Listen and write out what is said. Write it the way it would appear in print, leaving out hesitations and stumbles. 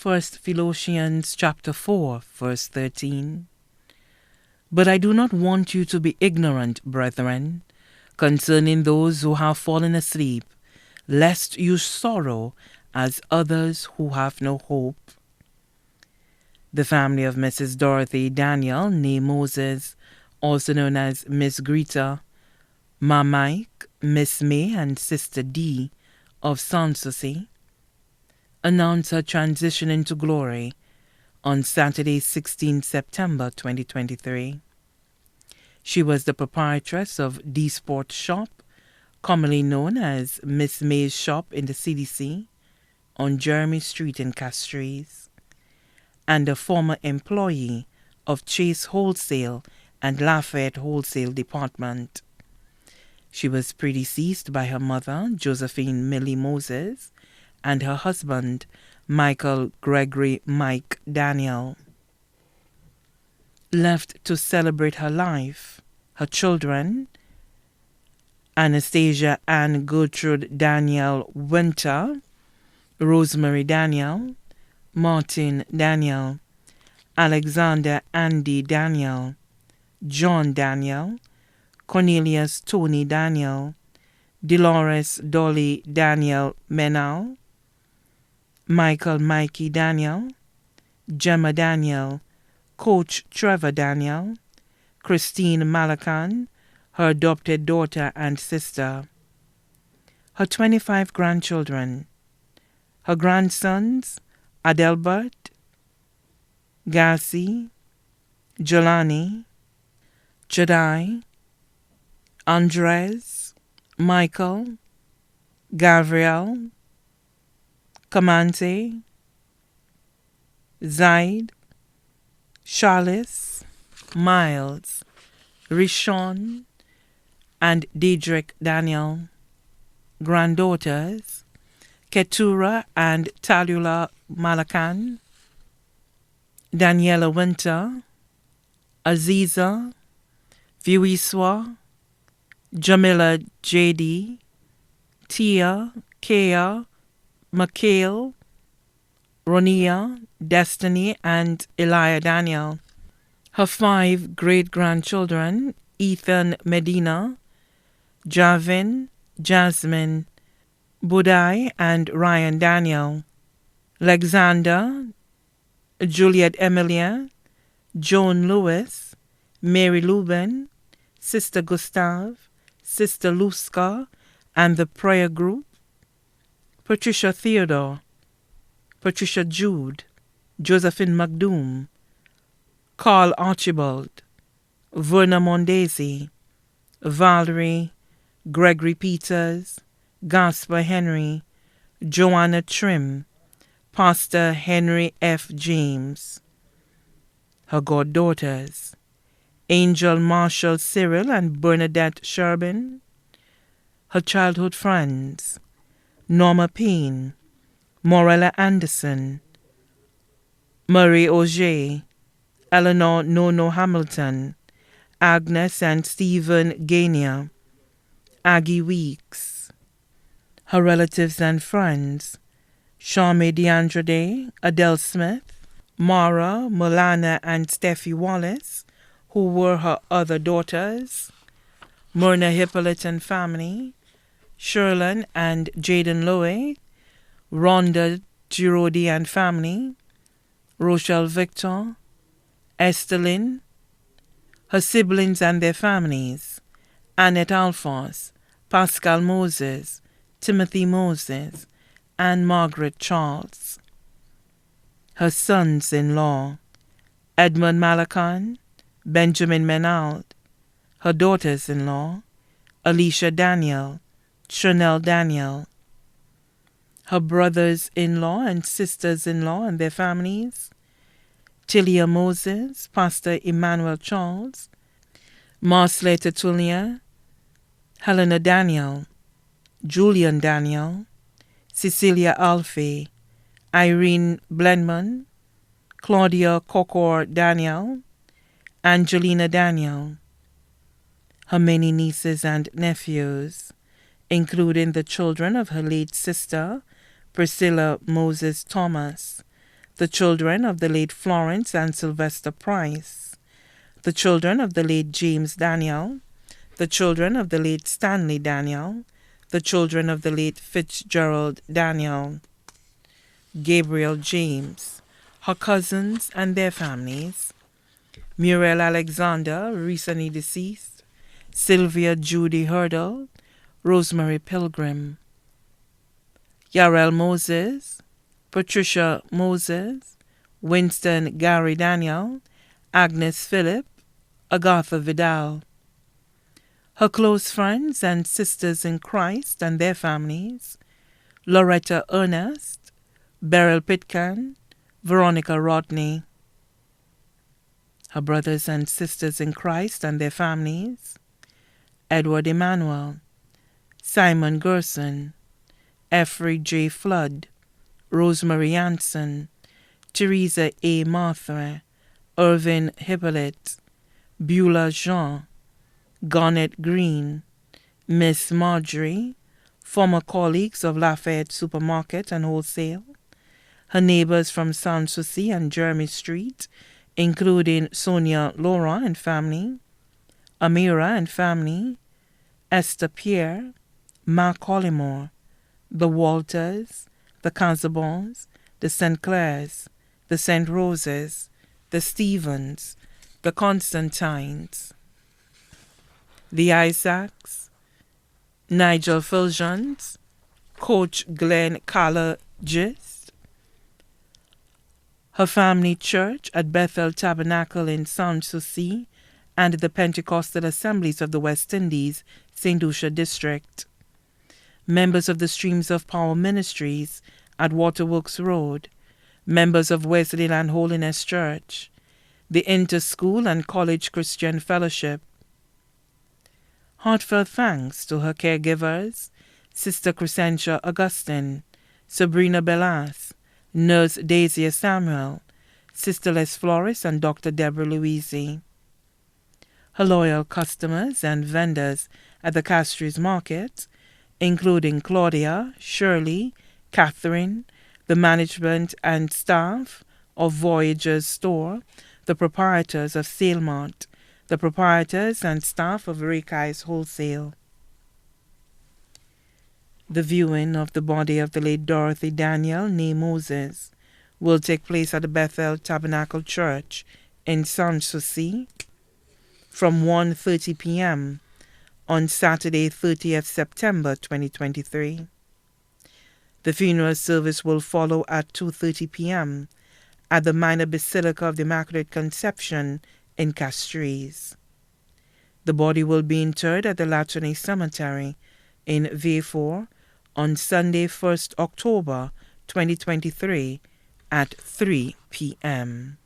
1 Philossians chapter 4, verse 13. But I do not want you to be ignorant, brethren, concerning those who have fallen asleep, lest you sorrow as others who have no hope. The family of Mrs. Dorothy Daniel, née Moses, also known as Miss Greta, Ma Mike, Miss May, and Sister D of Sanssouci, announced her transition into glory on Saturday, 16 September 2023. She was the proprietress of D Sport Shop, commonly known as Miss May's Shop in the CDC, on Jeremy Street in Castries, and a former employee of Chase Wholesale and Lafayette Wholesale Department. She was predeceased by her mother, Josephine Millie Moses, and her husband, Michael Gregory Mike Daniel. Left to celebrate her life, her children, Anastasia Ann Gertrude Daniel Winter, Rosemary Daniel, Martin Daniel, Alexander Andy Daniel, John Daniel, Cornelius Tony Daniel, Dolores Dolly Daniel Menal, Michael Mikey Daniel, Gemma Daniel, Coach Trevor Daniel, Christine Malacan, her adopted daughter and sister, her 25 grandchildren, her grandsons, Adelbert, Gassi, Jelani, Jedi, Andres, Michael, Gabriel, Kamante, Zaid, Charles, Miles, Rishon, and Dedrick Daniel. Granddaughters, Keturah and Talula Malakan, Daniela Winter, Aziza, Viwiswa, Jamila J.D., Tia, Kea, Mikhail, Ronia, Destiny, and Elia Daniel. Her 5 great-grandchildren, Ethan Medina, Javin, Jasmine, Budai, and Ryan Daniel, Alexander, Juliet Emilia, Joan Lewis, Mary Lubin, Sister Gustav, Sister Luska, and the prayer group, Patricia Theodore, Patricia Jude, Josephine McDoom, Carl Archibald, Verna Mondesi, Valerie, Gregory Peters, Gaspar Henry, Joanna Trim, Pastor Henry F. James. Her goddaughters, Angel Marshall Cyril and Bernadette Sherbin. Her childhood friends, Norma Payne, Morella Anderson, Marie Auger, Eleanor Nono Hamilton, Agnes and Stephen Gainier, Aggie Weeks. Her relatives and friends, Charmaine DeAndre, Adele Smith, Mara, Molana, and Steffi Wallace, who were her other daughters, Myrna Hippolyte and family, Sherlyn and Jaden Lowe, Rhonda Girodi and family, Rochelle Victor, Estelyn, her siblings and their families, Annette Alphonse, Pascal Moses, Timothy Moses, and Margaret Charles. Her sons-in-law, Edmund Malacan, Benjamin Menald. Her daughters-in-law, Alicia Daniel, Chanel Daniel. Her brothers-in-law and sisters-in-law and their families, Tilia Moses, Pastor Emmanuel Charles, Marsley Tertullian, Helena Daniel, Julian Daniel, Cecilia Alfie, Irene Blenman, Claudia Kokor Daniel, Angelina Daniel. Her many nieces and nephews, including the children of her late sister, Priscilla Moses Thomas, the children of the late Florence and Sylvester Price, the children of the late James Daniel, the children of the late Stanley Daniel, the children of the late Fitzgerald Daniel, Gabriel James, her cousins and their families, Muriel Alexander, recently deceased, Sylvia Judy Hurdle, Rosemary Pilgrim, Yarel Moses, Patricia Moses, Winston Gary Daniel, Agnes Phillip, Agatha Vidal. Her close friends and sisters in Christ and their families, Loretta Ernest, Beryl Pitcairn, Veronica Rodney. Her brothers and sisters in Christ and their families, Edward Emanuel, Simon Gerson, Effrey J. Flood, Rosemary Anson, Teresa A. Martha, Irvin Hippolyte, Beulah Jean, Garnet Green, Miss Marjorie, former colleagues of Lafayette Supermarket and Wholesale, her neighbors from Sanssouci and Jeremy Street, including Sonia Laura and family, Amira and family, Esther Pierre, Mark Collymore, the Walters, the Casabons, the St. Clairs, the St. Roses, the Stevens, the Constantines, the Isaacs, Nigel Fulgence, Coach Glenn Calogist, her family church at Bethel Tabernacle in Sanssouci, and the Pentecostal Assemblies of the West Indies, St. Lucia District, members of the Streams of Power Ministries at Waterworks Road, members of Wesleyan Holiness Church, the Inter-School and College Christian Fellowship. Heartfelt thanks to her caregivers, Sister Crescentia Augustine, Sabrina Bellas, Nurse Daisy Samuel, Sister Les Flores, and Dr. Deborah Louisi. Her loyal customers and vendors at the Castries Market, including Claudia, Shirley, Catherine, the management and staff of Voyager's store, the proprietors of Salemart, the proprietors and staff of Rakai's Wholesale. The viewing of the body of the late Dorothy Daniel, née Moses, will take place at the Bethel Tabernacle Church in Sanssouci from 1:30 p.m. on Saturday, 30th September 2023. The funeral service will follow at 2:30 p.m. at the Minor Basilica of the Immaculate Conception in Castries. The body will be interred at the Laternay Cemetery in Vieux-Fort on Sunday, 1st October 2023 at 3 p.m.